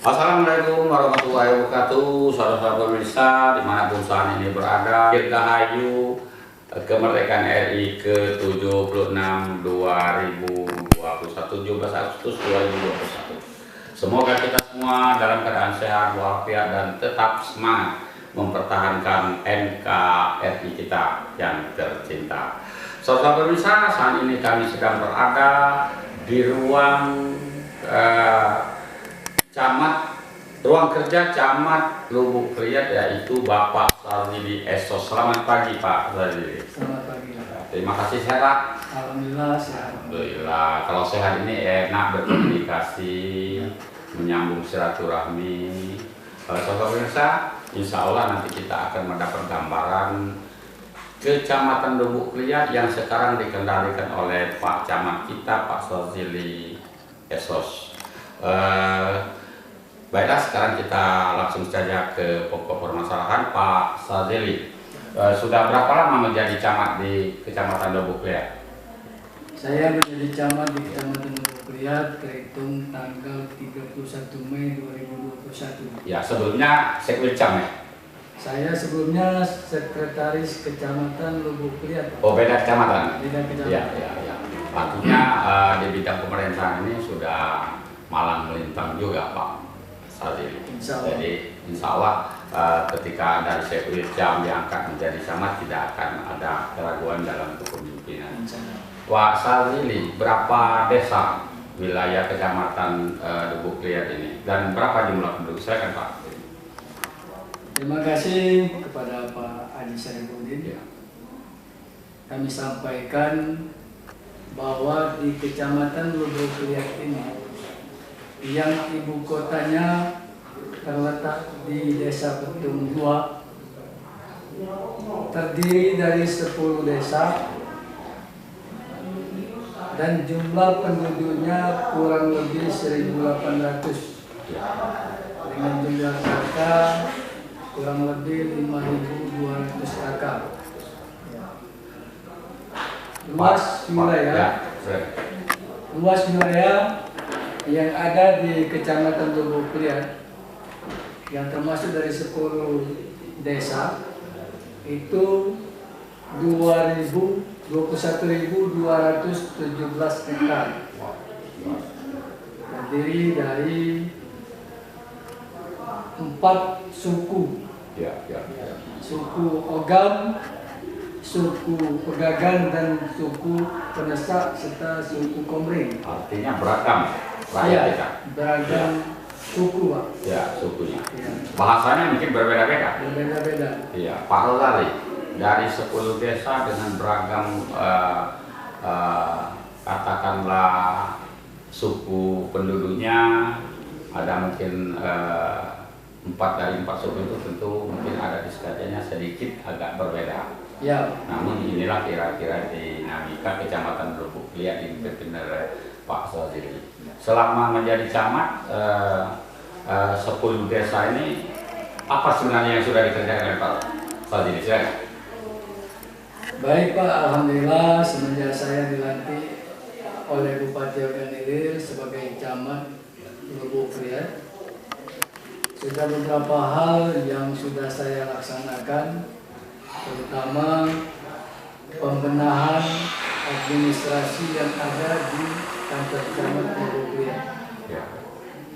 Assalamualaikum warahmatullahi wabarakatuh, saudara-saudara pemirsa dimanapun saat ini berada. Dirgahayu kemerdekaan RI ke-76 2021, 17 Agustus 2021. Semoga kita semua dalam keadaan sehat walafiat dan tetap semangat mempertahankan NKRI kita yang tercinta. Saudara pemirsa, saat ini kami sedang berada di ruang ruang kerja Camat Lubuk Liat, yaitu Bapak Sazili Esos. Selamat pagi Pak Sazili. Selamat pagi. Terima kasih, sehat. Alhamdulillah sehat. Alhamdulillah. Kalau sehat ini enak berkomunikasi, menyambung silaturahmi. Kalau saudara pemirsa, insya Allah nanti kita akan mendapat gambaran Kecamatan Lubuk Liat yang sekarang dikendalikan oleh Pak Camat kita, Pak Sazili Esos. Baiklah, sekarang kita langsung saja ke pokok permasalahan. Pak Sazili, sudah berapa lama menjadi camat di Kecamatan Lubuk Liat? Saya menjadi camat di Kecamatan Lubuk Liat terhitung tanggal 31 Mei 2021. Ya, sebelumnya Sekwilcam ya? Saya sebelumnya sekretaris Kecamatan Lubuk Liat. Oh, beda kecamatan? Beda kecamatan. Ya. Artinya di bidang pemerintahan ini sudah malang melintang juga Pak Sazili. Jadi insya Allah ketika dari Sekwilcam diangkat menjadi camat tidak akan ada keraguan dalam kepemimpinan. Pak Sazili, berapa desa wilayah Kecamatan Lubuk Liat ini dan berapa jumlah penduduk? Silakan Pak. Terima kasih kepada Pak Haji Sarifudin. Ya. Kami sampaikan bahwa di Kecamatan Lubuk Liat ini yang ibu kotanya terletak di Desa Petung 2, terdiri dari 10 desa dan jumlah penduduknya kurang lebih 1.800 dengan jumlah kakak kurang lebih 5.200 kakak. Luas wilayah yang ada di Kecamatan Lubuk Liat yang termasuk dari 10 desa itu 21.217 hektar, terdiri dari 4 suku, suku Ogam, suku Pegagan, dan suku Penesak, serta suku Komering. Artinya beragam. Ya, beragam suku Pak. Ya, sukunya. Ya. Bahasanya mungkin berbeda-beda. Berbeda-beda. Iya, Pak Sazili, dari 10 desa dengan beragam katakanlah suku penduduknya, ada mungkin 4 dari 4 suku itu tentu mungkin ada diskadanya sedikit agak berbeda. Ya. Namun inilah kira-kira dinamika Kecamatan Lubuk Liat dipimpin oleh Pak Sazili. Selama menjadi camat 10 desa ini, apa sebenarnya yang sudah dikerjakan oleh Pak Sazili? Baik Pak, alhamdulillah semenjak saya dilantik oleh Bupati Ogan Ilir sebagai camat Lubuk Liat, sudah beberapa hal yang sudah saya laksanakan, terutama pembenahan administrasi yang ada di kantor camat Lubuk Liat.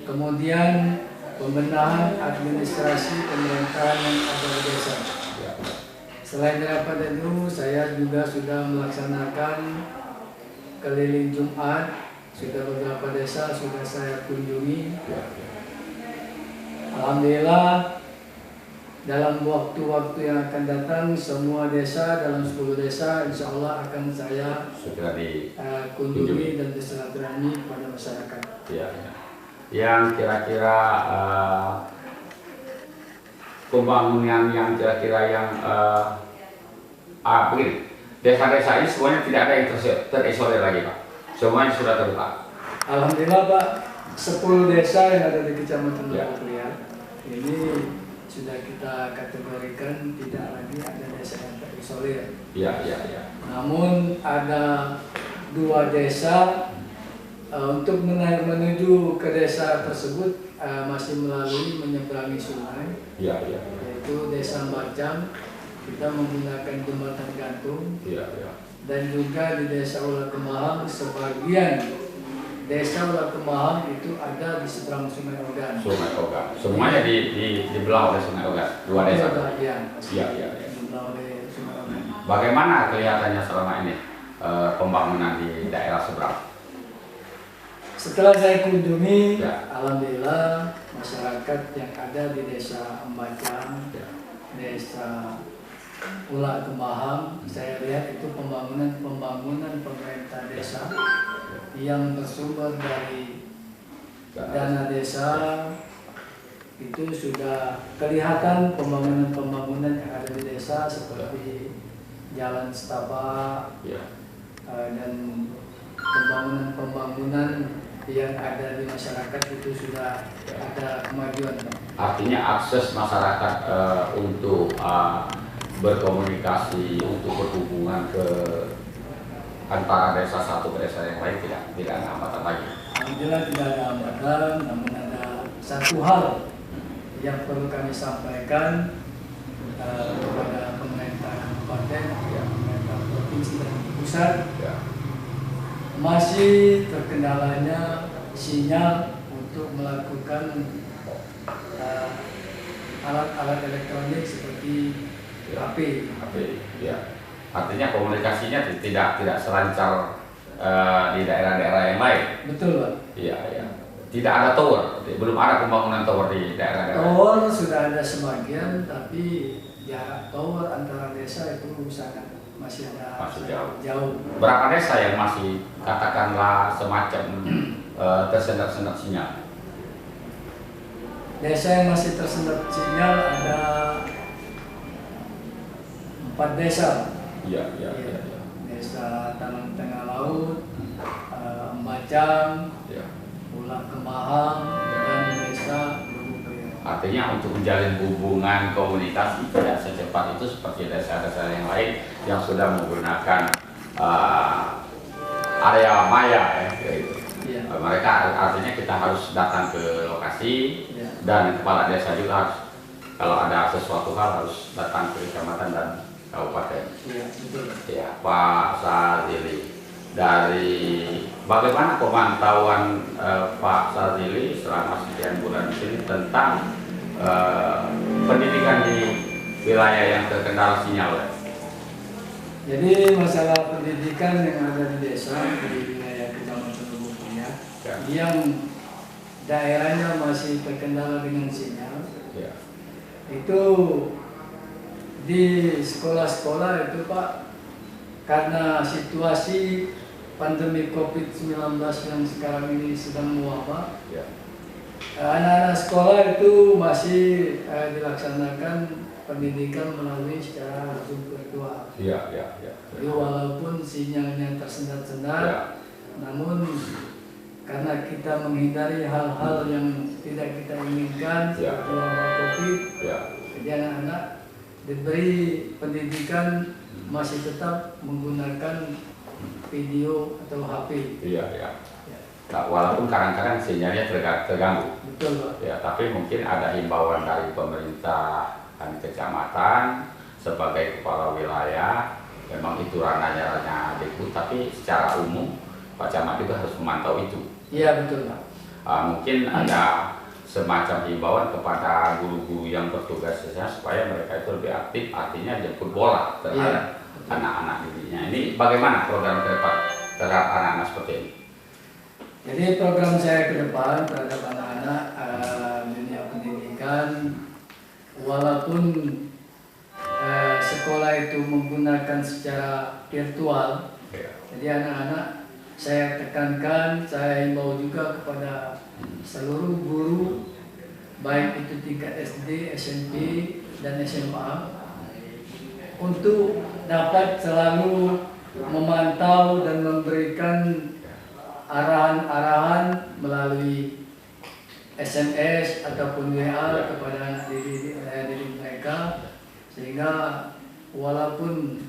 Kemudian pembenahan administrasi pemerintahan yang ada di desa. Selain daripada itu, saya juga sudah melaksanakan keliling Jumat, sudah beberapa desa sudah saya kunjungi. Alhamdulillah, dalam waktu-waktu yang akan datang, semua desa dalam 10 desa insya Allah akan saya kunjungi dan bersilaturahmi kepada masyarakat. Ya. Yang kira-kira pembangunan yang kira-kira yang begini, desa-desa ini semuanya tidak ada yang terisolir lagi Pak, semuanya sudah terbuka. Alhamdulillah Pak, 10 desa yang ada di Kecamatan Lubuk Liat ini sudah kita kategorikan tidak lagi ada desa yang terisolir. Ya. Namun ada 2 desa Untuk menuju ke desa tersebut masih melalui menyeberangi sungai, yaitu Desa Mbacang. Kita menggunakan jembatan gantung, dan juga di Desa Ula Kemahang, sebagian Desa Ula Kemahang itu ada di seberang Sungai Ogan. Sungai Ogan, semuanya dibelah oleh Sungai Ogan, dua desa. Dibelah oleh Sungai Ogan. Bagaimana kelihatannya selama ini pembangunan di daerah seberang? Setelah saya kunjungi, alhamdulillah masyarakat yang ada di Desa Mbacang, Desa Ula Kemahang, saya lihat itu pembangunan pemerintah desa yang bersumber dari dana desa, itu sudah kelihatan pembangunan yang ada di desa seperti jalan setapak dan pembangunan yang ada di masyarakat itu sudah ada kemajuan. Artinya akses masyarakat untuk berkomunikasi, untuk berhubungan ke antara desa satu ke desa yang lain tidak ada hambatan lagi. Alhamdulillah tidak ada hambatan, namun ada satu hal yang perlu kami sampaikan kepada pemerintah kabupaten, pemerintah provinsi dan pusat. Masih terkendalanya sinyal untuk melakukan alat-alat elektronik seperti HP. Artinya komunikasinya tidak selancar di daerah-daerah yang lain. Betul, Pak. Tidak ada tower, belum ada pembangunan tower di daerah-daerah. Tower sudah ada sebagian, tapi jarak tower antara desa itu masih jauh. Berapa desa yang masih katakanlah semacam tersendat-sendat sinyal? Desa yang masih tersendat sinyal ada 4 desa. Desa Tanang Tengah Laut, Mbacang, Ula Kemahang, dan Desa Lubuk. Artinya untuk menjalin hubungan komunikasi tidak secepat itu seperti desa-desa yang lain yang sudah menggunakan area maya Mereka artinya kita harus datang ke lokasi dan kepala desa juga harus, kalau ada sesuatu hal harus datang ke kecamatan dan kabupaten. Pak Sazili, dari bagaimana pemantauan Pak Sazili selama sekian bulan di sini tentang pendidikan di wilayah yang terkendala sinyal? Jadi masalah pendidikan yang ada di desa di wilayah Kecamatan Lubuk yang daerahnya masih terkendala dengan sinyal, itu di sekolah-sekolah itu Pak, karena situasi pandemi COVID-19 yang sekarang ini sedang mewabah, anak-anak sekolah itu masih dilaksanakan pendidikan melalui secara langsung virtual. Jadi walaupun sinyalnya tersendat-sendat, namun karena kita menghindari hal-hal yang tidak kita inginkan seperti wabah COVID, jadi anak-anak diberi pendidikan masih tetap menggunakan video atau HP. Nah, walaupun kadang-kadang sinyalnya terganggu. Betul, Pak. Tapi mungkin ada himbauan dari pemerintah kecamatan sebagai kepala wilayah, memang itu ranahnya Dikbud, tapi secara umum Pak Camat juga harus memantau itu. Iya, betul, Pak. Mungkin ada semacam himbauan kepada guru-guru yang bertugas supaya mereka itu lebih aktif, artinya jemput bola terhadap anak-anak didiknya. Ini bagaimana program ke depan terhadap anak-anak seperti ini? Jadi program saya ke depan terhadap anak-anak dunia pendidikan, walaupun sekolah itu menggunakan secara virtual, jadi anak-anak saya tekankan, saya himbau juga kepada seluruh guru, baik itu tingkat SD, SMP, dan SMA, untuk dapat selalu memantau dan memberikan arahan-arahan melalui SMS ataupun WA kepada anak didik mereka, sehingga walaupun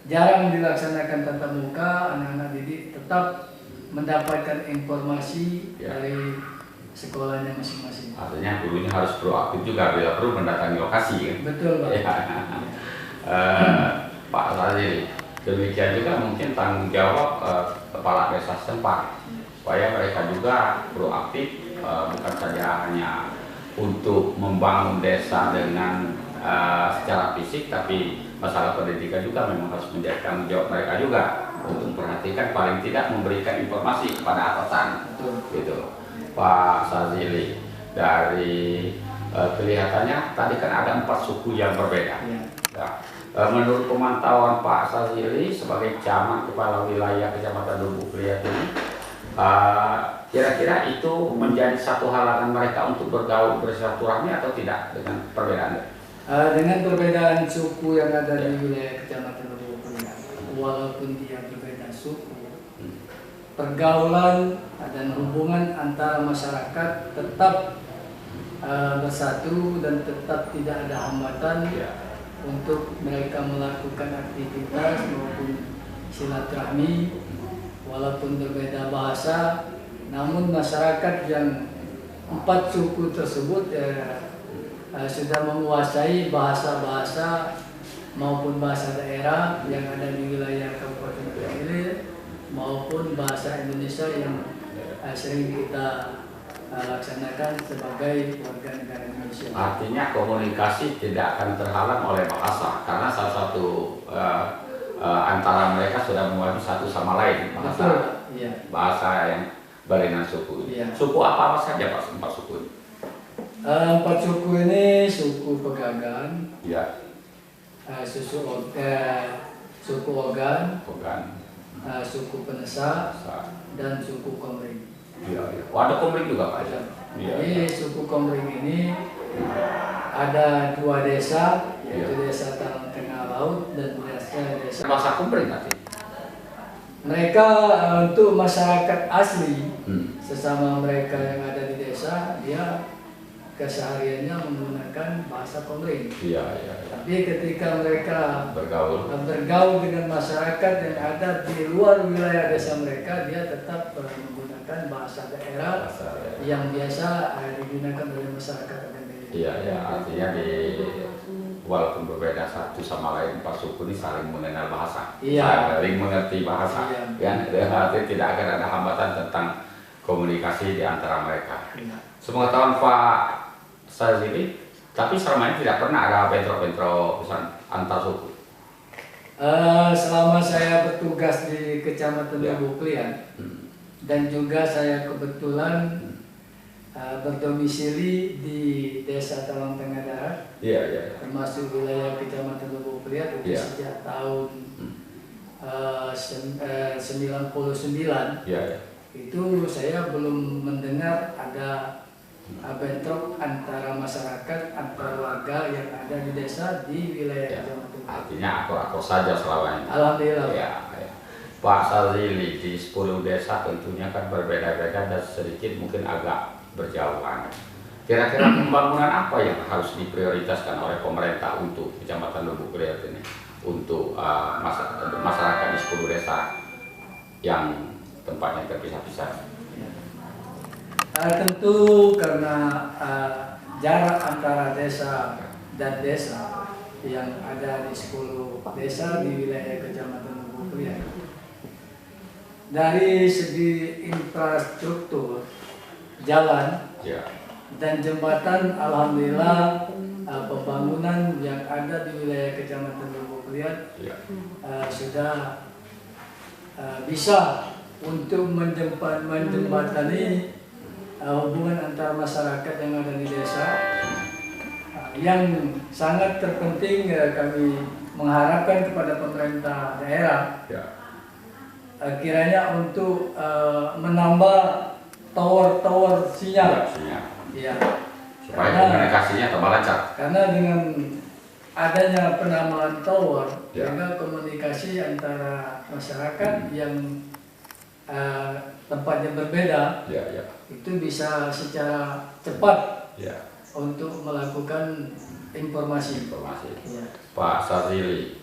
jarang dilaksanakan tatap muka, anak-anak didik tetap mendapatkan informasi dari sekolahnya masing-masing. Artinya gurunya harus proaktif juga bila perlu mendatangi lokasi kan? Betul Pak. Ya. Pak Sazili, demikian juga mungkin tanggung jawab kepala desa setempat supaya mereka juga proaktif, bukan saja hanya untuk membangun desa dengan secara fisik, tapi masalah pendidikan juga memang harus menjadi tanggung jawab mereka juga untuk memperhatikan, paling tidak memberikan informasi kepada atasan. Gitu. Pak Sazili, dari kelihatannya tadi kan ada 4 suku yang berbeda. Nah, menurut pemantauan Pak Sazili sebagai camat kepala wilayah Kecamatan Lubuk Liat ini, kira-kira itu menjadi satu halangan mereka untuk bergaul bersilaturahmi atau tidak dengan perbedaan? Dengan perbedaan suku yang ada di wilayah Kecamatan Lubuk Liat, walaupun dia berbeda suku, pergaulan dan hubungan antara masyarakat tetap bersatu dan tetap tidak ada hambatan untuk mereka melakukan aktivitas maupun silaturahmi. Walaupun berbeda bahasa, namun masyarakat yang 4 suku tersebut sudah menguasai bahasa-bahasa maupun bahasa daerah yang ada di wilayah Kabupaten Ilir maupun bahasa Indonesia yang sering kita laksanakan sebagai warga negara Indonesia. Artinya komunikasi tidak akan terhalang oleh bahasa, karena salah satu antara mereka sudah menguasai satu sama lain bahasa. Bahasa yang berlainan suku. Suku apa saja Pak? 4 suku ini? 4 suku ini suku Pegagan, suku Ogan, suku Penesa, dan suku Komering. Ada Komering juga Pak? Jadi suku Komering ini ada 2 desa, yaitu desa Talang Tengah Laut dan desa bahasa Komering nanti. Mereka untuk masyarakat asli, sesama mereka yang ada di desa, dia kesehariannya menggunakan bahasa Komering. Tapi ketika mereka bergaul dengan masyarakat yang ada di luar wilayah desa mereka, dia tetap menggunakan bahasa daerah yang biasa digunakan oleh masyarakat. Artinya walaupun berbeda satu sama lain, 4 suku ini saling mengenal bahasa, saling mengerti bahasa, artinya tidak akan ada hambatan tentang komunikasi di antara mereka. Sepengetahuan Pak Sazili, tapi selama ini tidak pernah ada bentrok-bentrok antar suku. Selama saya bertugas di Kecamatan Lubuk Liat, dan juga saya kebetulan berdomisili di Desa Talang Tengah Darat, termasuk wilayah Kecamatan Lubuk Liat itu sejak tahun 99. Itu saya belum mendengar ada bentrok antara masyarakat, antara warga yang ada di desa di wilayah Kecamatan. Artinya akur-akur saja selama ini. Alhamdulillah. Pak Sazili, di 10 desa tentunya kan berbeda-beda dan sedikit mungkin agak berjauhan. Kira-kira pembangunan apa yang harus diprioritaskan oleh pemerintah untuk Kecamatan Lubuk Liat ini, untuk masyarakat di 10 desa yang tempatnya terpisah-pisah? Tentu karena jarak antara desa dan desa yang ada di 10 desa di wilayah Kecamatan Lubuk Liat, dari segi infrastruktur jalan dan jembatan, alhamdulillah pembangunan yang ada di wilayah Kecamatan Lubuk Liat sudah bisa untuk menjembatani hubungan antara masyarakat yang ada di desa. Yang sangat terpenting kami mengharapkan kepada pemerintah daerah kiranya untuk menambah tower sinyal. Supaya komunikasinya tambah lancar. Karena dengan adanya penambahan tower, sehingga komunikasi antara masyarakat yang tempatnya berbeda itu bisa secara cepat untuk melakukan informasi. Pak Sazili,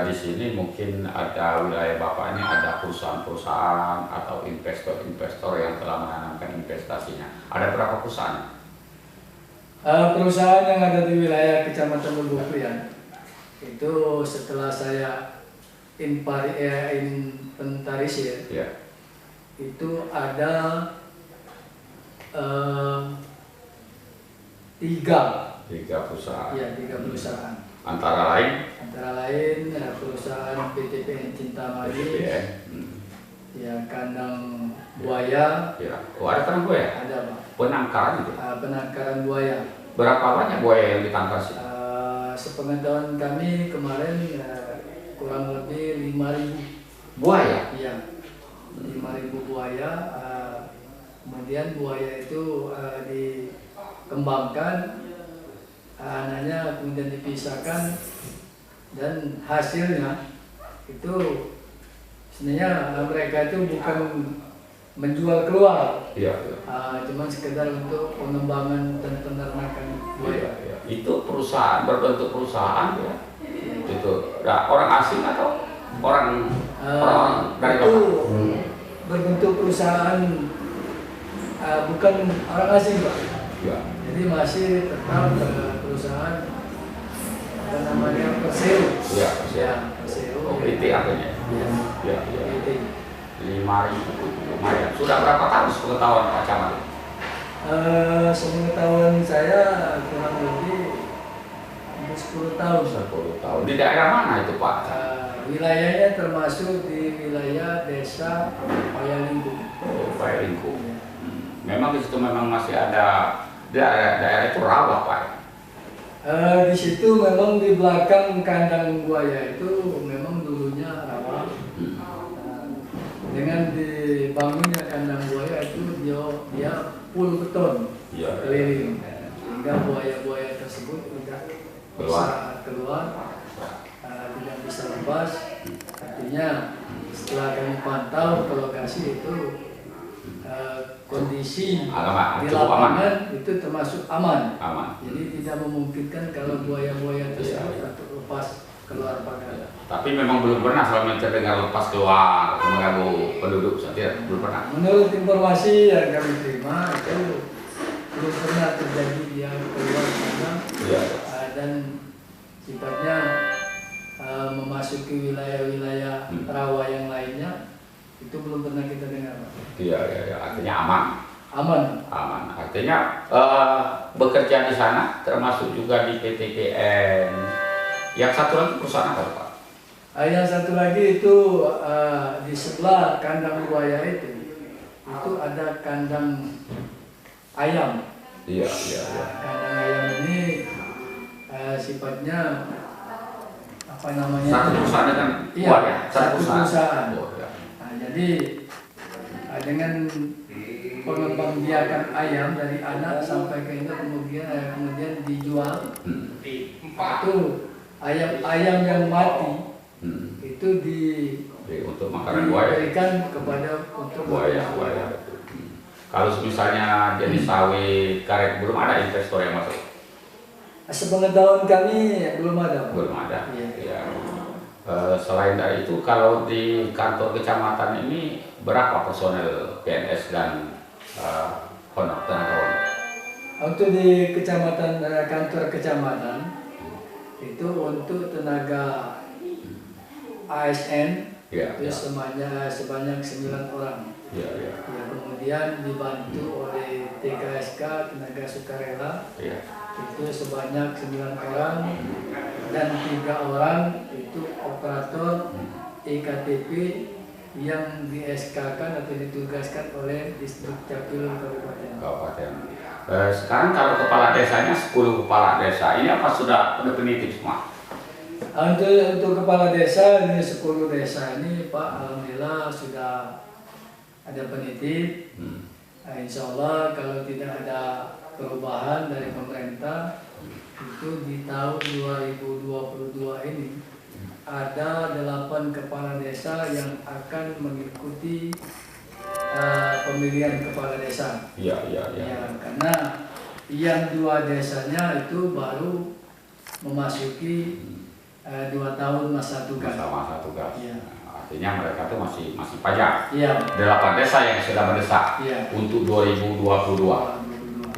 Di sini mungkin ada wilayah Bapak ini ada perusahaan-perusahaan atau investor-investor yang telah menanamkan investasinya. Ada berapa perusahaan? Perusahaan yang ada di wilayah Kecamatan Lubuklian itu setelah saya inventarisir, ya. Itu ada 3 perusahaan. Ya, 3 perusahaan. Antara lain perusahaan PTPN Cintamani, ya, Kandang Buaya. Ya. Oh, ada kandang buaya? Ada, Pak. Penangkaran itu? Penangkaran buaya. Berapa banyak buaya yang ditangkap sih? Sepengetahuan kami kemarin kurang lebih 5.000 buaya. Iya, 5.000 buaya. Kemudian buaya itu dikembangkan, anaknya kemudian dipisahkan, dan hasilnya itu sebenarnya mereka itu bukan menjual keluar, iya. Cuman sekedar untuk pengembangan dan peternakan buaya. Iya. Itu perusahaan berbentuk perusahaan, ya. Itu orang asing atau orang dari itu berbentuk perusahaan, bukan orang asing, Pak. Ya. Jadi masih tetap perusahaan apa namanya, Persero. Iya, Persero. Oh, PT artinya. Iya. PT. 5.000 lumayan. Sudah berapa tahun sepengetahuan Pak Camat? Sepengetahuan saya kurang lebih 10 tahun. 10 tahun. Di daerah mana itu, Pak? Wilayahnya termasuk di wilayah desa Payalingku. Oh, Payalingku. Memang di situ memang masih ada daerah itu rawa, Pak. Di situ memang di belakang kandang buaya itu memang dulunya rawa. Dengan dibangunnya kandang buaya itu dia full beton, keliling, sehingga buaya-buaya tersebut tidak bisa keluar, tidak bisa lepas. Artinya setelah kami pantau ke lokasi itu, kondisi di lapangan itu termasuk aman. Jadi tidak memungkinkan kalau buaya-buaya tersebut untuk lepas keluar pagar. Tapi memang belum pernah selama terdengar lepas keluar mengganggu penduduk, saya belum pernah. Menurut informasi yang kami terima itu belum pernah terjadi dia keluar pagar, dan sifatnya memasuki wilayah-wilayah rawa yang lainnya. Itu belum pernah kita dengar, Pak. Iya, artinya aman. Aman. Artinya bekerja di sana termasuk juga di PTPN. Yang satu lagi perusahaan apa, Pak? Yang satu lagi itu di sebelah kandang buaya itu ada kandang ayam. Iya. Kandang ayam ini sifatnya apa namanya? Satu perusahaan dengan buaya. Satu perusahaan. Oh, ya. Jadi dengan pengembangbiakan ayam dari anak sampai ke induk kemudian dijual, itu ayam yang mati itu untuk makanan buaya, diberikan kepada untuk buaya. Kalau misalnya jadi sawit karet, belum ada investor yang masuk. Sepengetahuan kami belum ada. Ya. Selain dari itu, kalau di kantor kecamatan ini berapa personel PNS dan honor tenaga honor? Untuk di kecamatan, kantor kecamatan itu untuk tenaga ASN itu sebanyak 9 orang. Ya, kemudian dibantu oleh TKSK tenaga sukarela itu sebanyak 9 orang, dan 3 orang itu operator EKTP yang di-SK-kan atau ditugaskan oleh Distrik Capil Kabupaten. Sekarang kalau kepala desanya 10 kepala desa, ini apa sudah definitif semua? Untuk kepala desa ini 10 desa ini, Pak, alhamdulillah sudah ada penitip. Insya Allah kalau tidak ada perubahan dari pemerintah, itu di tahun 2022 ini ada 8 kepala desa yang akan mengikuti pemilihan kepala desa. Iya. Karena yang 2 desanya itu baru memasuki 2 tahun masa tugas. Masa tugas. Ya. Artinya mereka tuh masih pajak. Iya. 8 desa yang sudah mendesak untuk 2022.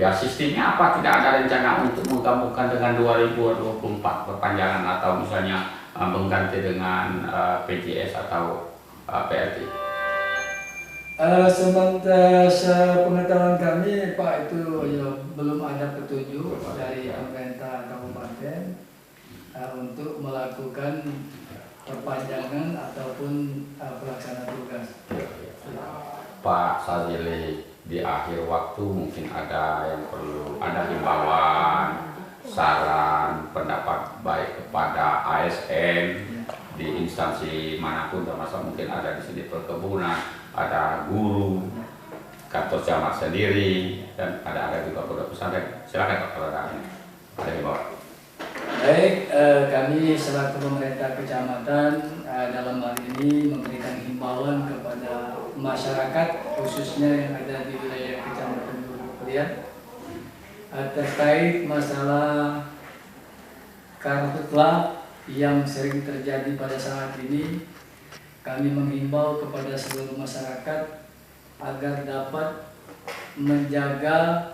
Ya, sistemnya apa? Tidak ada rencana untuk menggabungkan dengan 2024 perpanjangan atau misalnya mengganti dengan PJS atau PLT? Sementara sepengetahuan kami Pak itu ya, belum ada petunjuk dari pemerintah kabupaten untuk melakukan perpanjangan ataupun pelaksana tugas. Pak Sazili, di akhir waktu mungkin ada yang perlu ada himbauan, saran, pendapat baik kepada ASN di instansi manapun, termasuk mungkin ada di sini perkebunan, ada guru, kantor camat sendiri, dan ada juga pondok pesantren. Silakan Pak kalau ada himbauan. Baik, kami selaku pemerintah kecamatan dalam hal ini memberikan himbauan kepada masyarakat khususnya yang ada di wilayah Kecamatan Lubuk terkait masalah karhutlah yang sering terjadi pada saat ini. Kami menghimbau kepada seluruh masyarakat agar dapat menjaga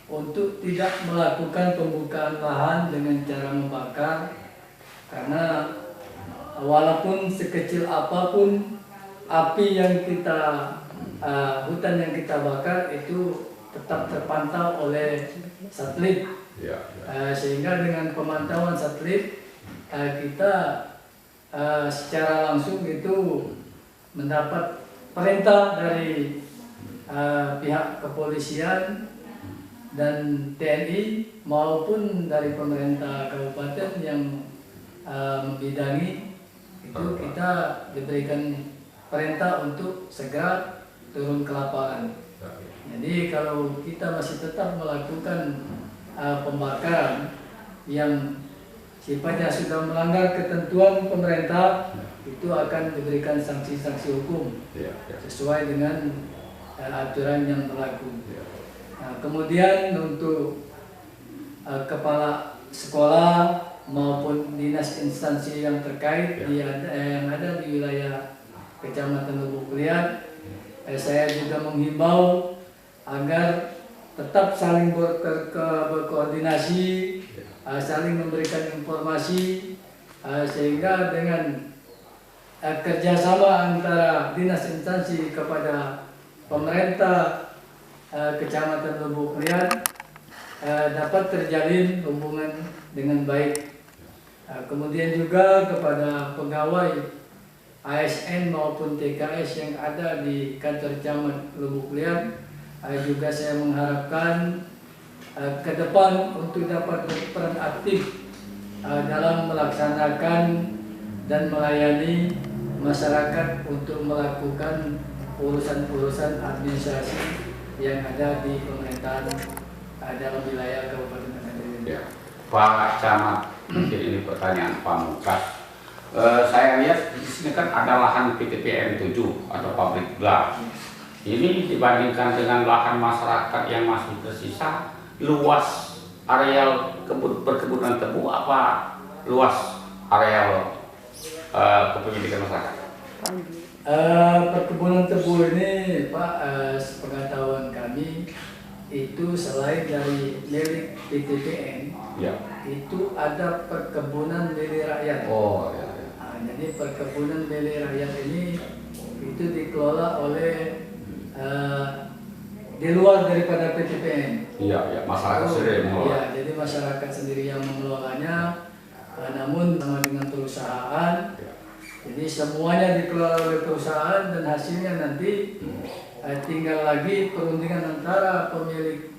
untuk tidak melakukan pembukaan lahan dengan cara membakar, karena walaupun sekecil apapun api yang kita hutan yang kita bakar itu tetap terpantau oleh satelit. Sehingga dengan pemantauan satelit kita secara langsung itu mendapat perintah dari pihak kepolisian dan TNI maupun dari pemerintah kabupaten yang membidangi itu, kita diberikan perintah untuk segera turun ke lapangan. Jadi kalau kita masih tetap melakukan pembakaran yang sifatnya sudah melanggar ketentuan pemerintah, itu akan diberikan sanksi-sanksi hukum sesuai dengan aturan yang berlaku. Nah, kemudian untuk kepala sekolah maupun dinas instansi yang terkait yang ada di wilayah Kecamatan Lubuk Liat, saya juga menghimbau agar tetap saling berkoordinasi, saling memberikan informasi, sehingga dengan kerjasama antara dinas instansi kepada pemerintah Kecamatan Lubuk Liat dapat terjalin hubungan dengan baik. Kemudian juga kepada pegawai ASN maupun TKS yang ada di kantor camat Lubuk Liat, juga saya mengharapkan ke depan untuk dapat berperan aktif dalam melaksanakan dan melayani masyarakat untuk melakukan urusan-urusan administrasi yang ada di pemerintahan dalam wilayah Kabupaten Tangerang. Pak Camat, mungkin ini pertanyaan pamungkas. Saya lihat di sini kan ada lahan PTPN 7 atau pabrik gelas. Ini dibandingkan dengan lahan masyarakat yang masih tersisa, luas areal perkebunan tebu apa luas areal kepemilikan masyarakat? Perkebunan tebu ini Pak, sepengetahuan kami itu selain dari milik PTPN, itu ada perkebunan milik rakyat. Jadi perkebunan milik rakyat ini itu dikelola oleh di luar daripada PTPN. Masyarakat sendiri mengelola. Jadi masyarakat sendiri yang mengelolanya, namun sama dengan perusahaan. Jadi semuanya dikelola oleh perusahaan dan hasilnya nanti tinggal lagi perundingan antara pemilik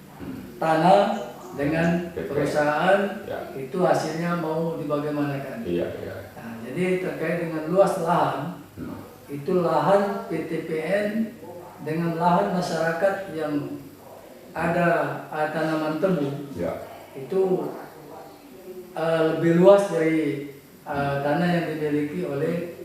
tanah dengan perusahaan, itu hasilnya mau dibagaimanakan. Nah, jadi terkait dengan luas lahan, itu lahan PTPN dengan lahan masyarakat yang ada tanaman tebu, itu lebih luas dari tanah yang dimiliki oleh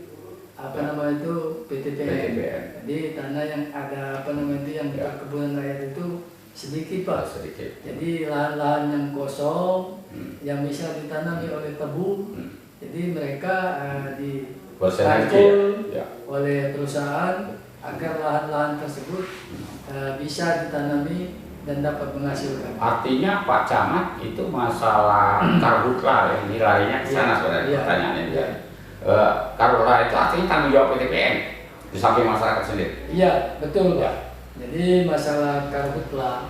PTPN. Jadi tanah yang ada yang perkebunan rakyat itu sedikit Pak. Sedikit. Jadi lahan-lahan yang kosong yang bisa ditanami oleh tebu, jadi mereka dirangkul oleh perusahaan agar lahan-lahan tersebut bisa ditanami dan dapat menghasilkan. Artinya Pak Camat itu masalah karhutla yang nilainya ke sana sebenarnya pertanyaannya. Karhutla itu artinya tanggung jawab PTPN di samping masyarakat sendiri. Iya, betul Pak. Jadi masalah karhutla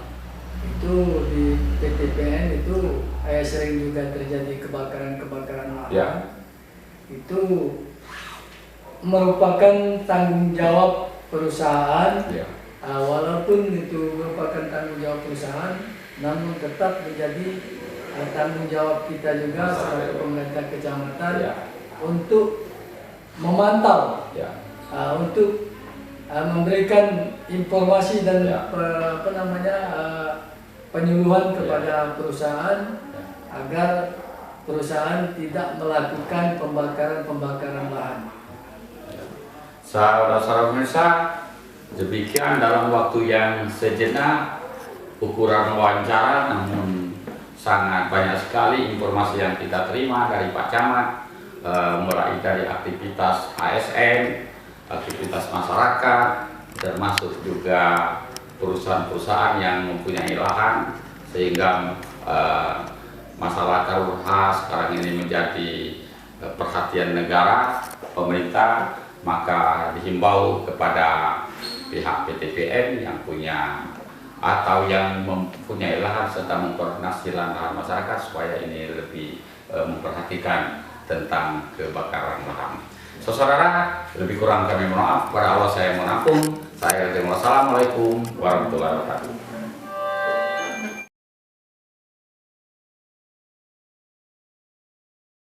itu di PTPN itu sering juga terjadi kebakaran-kebakaran lahan. Itu merupakan tanggung jawab perusahaan. Walaupun itu merupakan tanggung jawab perusahaan, namun tetap menjadi tanggung jawab kita juga sebagai pemerintah kecamatan untuk memantau, untuk memberikan informasi dan penyuluhan kepada perusahaan agar perusahaan tidak melakukan pembakaran lahan. Saudara-saudara pemirsa, demikian dalam waktu yang sejenak ukuran wawancara, namun sangat banyak sekali informasi yang kita terima dari Pak Camat, mulai dari aktivitas ASN, aktivitas masyarakat, termasuk juga perusahaan-perusahaan yang mempunyai lahan, sehingga masalah karhutla sekarang ini menjadi perhatian negara, pemerintah. Maka dihimbau kepada pihak PTPN yang punya atau yang mempunyai lahan serta mengkoordinasi lahan masyarakat supaya ini lebih memperhatikan tentang kebakaran lahan. Saudara, lebih kurang kami mohon maaf, kepada Allah saya mohon ampun. Assalamualaikum warahmatullahi wabarakatuh.